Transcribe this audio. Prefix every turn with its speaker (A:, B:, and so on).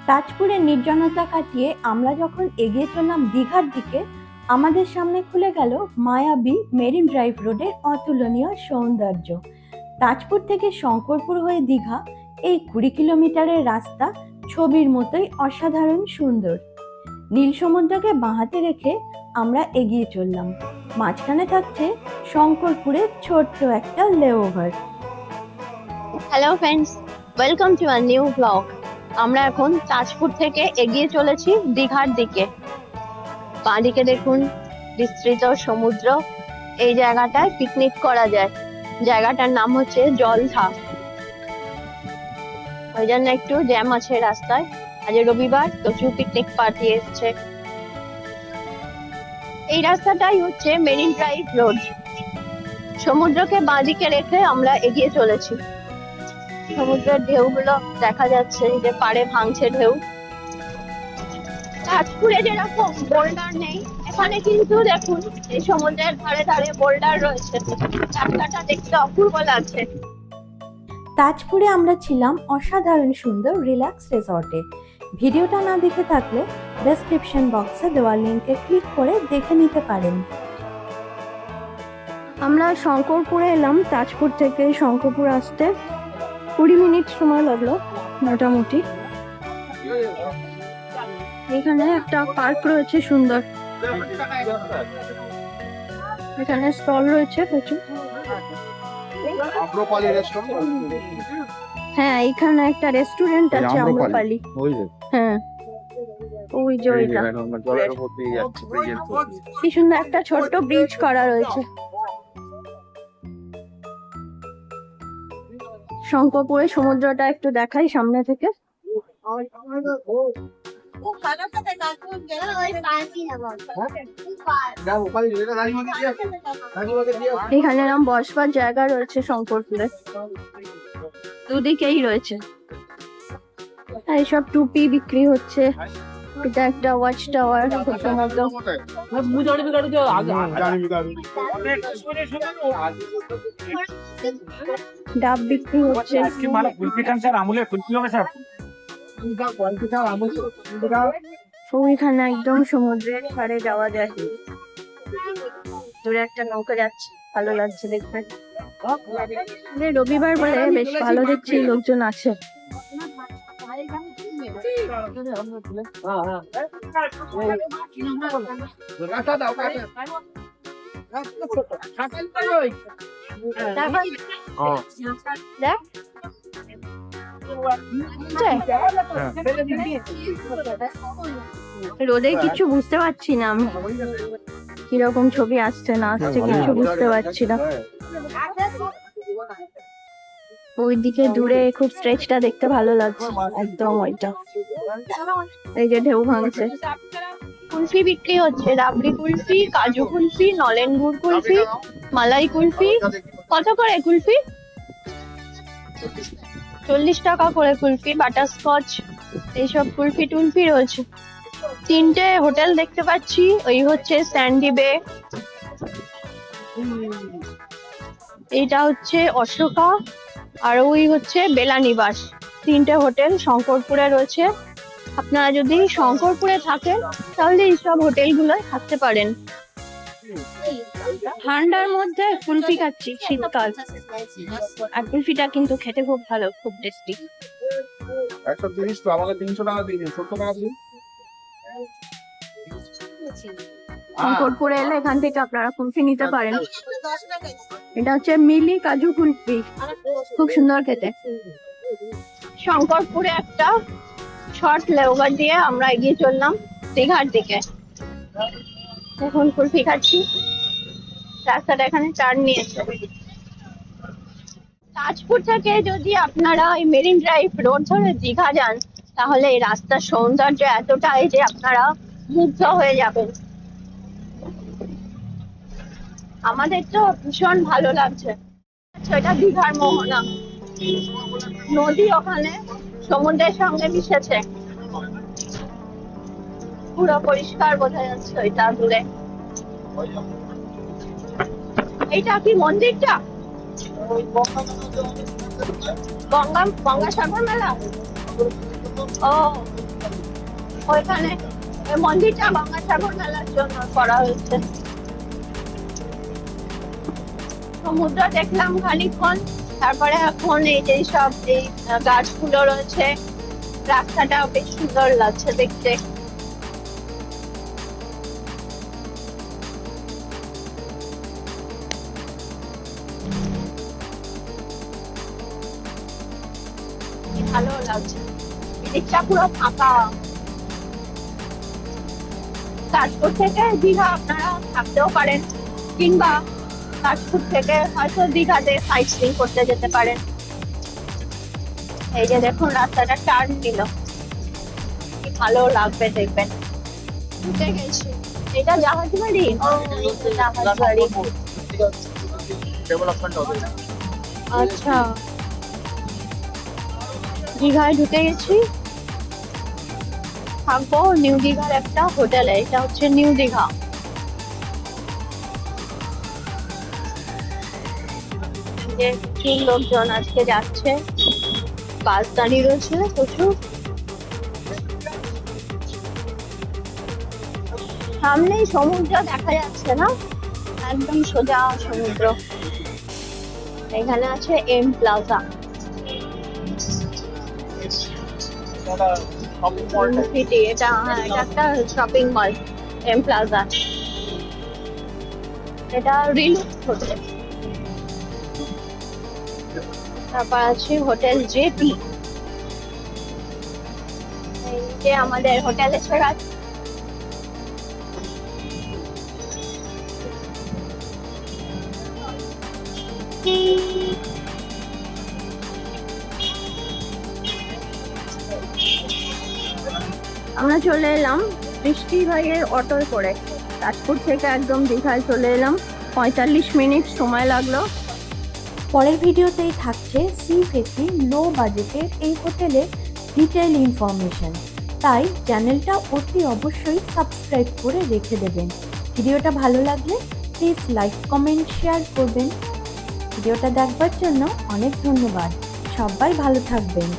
A: তাজপুরের নির্জনতা কাটিয়ে আমরা যখন এগিয়ে চললাম দীঘার দিকে, আমাদের সামনে খুলে গেল মায়াবী মেরিন ড্রাইভ রোডের অতুলনীয় সৌন্দর্য। তাজপুর থেকে শঙ্করপুর হয়ে দীঘা এই 20 কিলোমিটারের রাস্তা ছবির মতোই অসাধারণ সুন্দর। নীল সমুদ্রকে বাঁহাতে রেখে আমরা এগিয়ে চললাম। মাঝখানে থাকছে শঙ্করপুরের ছোট্ট একটা layover.
B: Hello friends, welcome to a new blog. আমরা এখন তাজপুর থেকে এগিয়ে চলেছি দীঘার দিকে। বাঁদিকে দেখুন বিস্তৃত সমুদ্র। এই জায়গাটায় পিকনিক করা যায়। জায়গাটার নাম হচ্ছে জলধা। ওই জন্য একটু জ্যাম আছে রাস্তায়। আজ রবিবার, প্রচুর পিকনিক পার্টি এসছে। এই রাস্তাটাই হচ্ছে মেরিন ড্রাইভ রোড। সমুদ্রকে বাঁদিকে রেখে আমরা এগিয়ে চলেছি। সমুদ্রের ঢেউগুলো দেখা যাচ্ছে, যে পাড়ে ভাঙছে ঢেউ। তাজপুরে যেরকম বোল্ডার নেই, এখানে কিন্তু দেখুন এই সমুদ্রের ধারে ধারে বোল্ডার রয়েছে। রাস্তাটা দেখতে অপূর্ব লাগছে।
A: তাজপুরে আমরা ছিলাম অসাধারণ সুন্দর রিল্যাক্স রিসর্টে। ভিডিওটা না দেখে থাকলে ডেসক্রিপশন বক্সে দেওয়া লিঙ্কে ক্লিক করে দেখে নিতে পারেন।
B: আমরা শঙ্করপুরে এলাম। তাজপুর থেকে শঙ্করপুর আসতে 20 মিনিট সময় লাগলো মোটামুটি। এখানে একটা পার্ক রয়েছে সুন্দর। এখানে স্টল রয়েছে প্রচুর। হ্যাঁ, এখানে একটা রেস্টুরেন্ট আছে, আম্রপালি। হ্যাঁ, ওই যে ওইটা। কি সুন্দর একটা ছোট্ট ব্রিজ করা রয়েছে। শঙ্করপুরে সমুদ্রটা একটু দেখাই সামনে থেকে। এখানে এরকম বসবার জায়গা রয়েছে শঙ্করপুরে, দুদিকেই রয়েছে। এইসব টুপি বিক্রি হচ্ছে। এটা একটা ওয়াচ টাওয়ার। ডাব বিক্রি হচ্ছে। ওইখানে একদম সমুদ্রের ধারে যাওয়া যায়। দূরে একটা নৌকা যাচ্ছে, ভালো লাগছে দেখতে। রবিবার বলে বেশ ভালো দেখছি লোকজন আছে। রোদে কিছু বুঝতে পারছি না আমি, কিরকম ছবি আসছে না আসছে কিছু বুঝতে পারছি না। ওইদিকে দূরে খুব স্ট্রেচটা দেখতে ভালো লাগছে, একদম ওইটা। এই যে ঢেউ ভাঙছে। কুলফি বিক্রি হচ্ছে, রাবড়ি কুলফি, কাজু কুলফি, নলেন গুড় কুলফি, মালাই কুলফি। কত করে কুলফি? 40 টাকা করে কুলফি। বাটারস্কচ, এইসব কুলফি টুলফি রয়েছে। 3টে হোটেল দেখতে পাচ্ছি। ওই হচ্ছে স্যান্ডি বে, এইটা হচ্ছে অশোকা, আর ওই হচ্ছে বেলানিবাস। 3টে হোটেল শঙ্করপুরে রয়েছে। আপনারা যদি শঙ্করপুরে থাকেন তাহলে এইসব হোটেলগুলোয় থাকতে পারেন। ঠান্ডার মধ্যে কুলফি খাচ্ছি, শীতকাল। আর কুলফিটা কিন্তু খেতে খুব ভালো, খুব টেস্টি।
C: 130 তো আমাকে 300 টাকা দিয়ে দিন, 70 টাকা দিন।
B: শঙ্করপুরে এলে এখান থেকে আপনারা কুলফি নিতে পারেন। এটা হচ্ছে মিলি কাজু কুলফি, খুব সুন্দর খেতে। শঙ্করপুরে একটা শর্ট লেওভার দিয়ে আমরা এগিয়ে চললাম দীঘার দিকে। এখন কুলফি খাচ্ছি। রাস্তাটা এখানে টার্ন নিয়েছে। তাজপুর থেকে যদি আপনারা এই মেরিন ড্রাইভ রোড ধরে দীঘা যান, তাহলে এই রাস্তার সৌন্দর্য এতটাই যে আপনারা মুগ্ধ হয়ে যাবেন। আমাদের তো ভীষণ ভালো লাগছে। এটা দীঘার মোহনা নদী, ওখানে সমুদ্রের সঙ্গে মিশেছে। পুরো পরিষ্কার বোঝা যাচ্ছে ওইটা দূরে। এইটা কি মন্দিরটা? গঙ্গাসাগর মেলা। ও ওইখানে ওই মন্দিরটা গঙ্গাসাগর মেলার জন্য করা হয়েছে। সমুদ্র দেখলাম খানিকক্ষণ, তারপরে এখন এই যে সব এই গাছগুলো রয়েছে, রাস্তাটা বেশ সুন্দর লাগছে দেখতে। ভালো লাগছে, দিকটা পুরো ফাঁকা। তাজপুর থেকে দীঘা আপনারা থাকতেও পারেন, কিংবা তাজপুর থেকে হয়তো দীঘাতে সাইট সিইং করতে যেতে পারেন। এই যে দেখুন রাস্তাটা টার্ন নিল, কি ভালো লাগবে দেখবেন। ঢুকে গেছি, এটা জাহাজ বাড়ি। ও জাহাজ বাড়ি,
C: ডেভেলপমেন্ট হবে।
B: আচ্ছা। দীঘায় ঢুকে গেছি, থাকবো নিউ দীঘার একটা হোটেলে। এটা হচ্ছে নিউ দীঘা। যে প্রচুর লোকজন আজকে যাচ্ছে, বাস দাঁড়িয়ে রয়েছে প্রচুর। সামনেই সমুদ্র দেখা যাচ্ছে না, একদম সোজা সমুদ্র। এখানে আছে এম প্লাজা সিটি। এটা এটা একটা শপিং মল, এম প্লাজা। এটা রিলুক্স হোটেল। তারপর আছে হোটেল জেপি। এই যে আমাদের হোটেল এসে গেছে। আমরা চলে এলাম বৃষ্টি ভাইয়ের অটোয় করে, তাজপুর থেকে একদম দীঘায় চলে এলাম। 45 মিনিট সময় লাগলো।
A: পরের ভিডিওতেই থাকছে সি ফেসি লো বাজেটের এই হোটেলের ডিটেইল ইনফরমেশন, তাই চ্যানেলটা অতি অবশ্যই সাবস্ক্রাইব করে রেখে দেবেন। ভিডিওটা ভালো লাগলে প্লিজ লাইক কমেন্ট শেয়ার করবেন। ভিডিওটা দেখবার জন্য অনেক ধন্যবাদ। সবাই ভালো থাকবেন।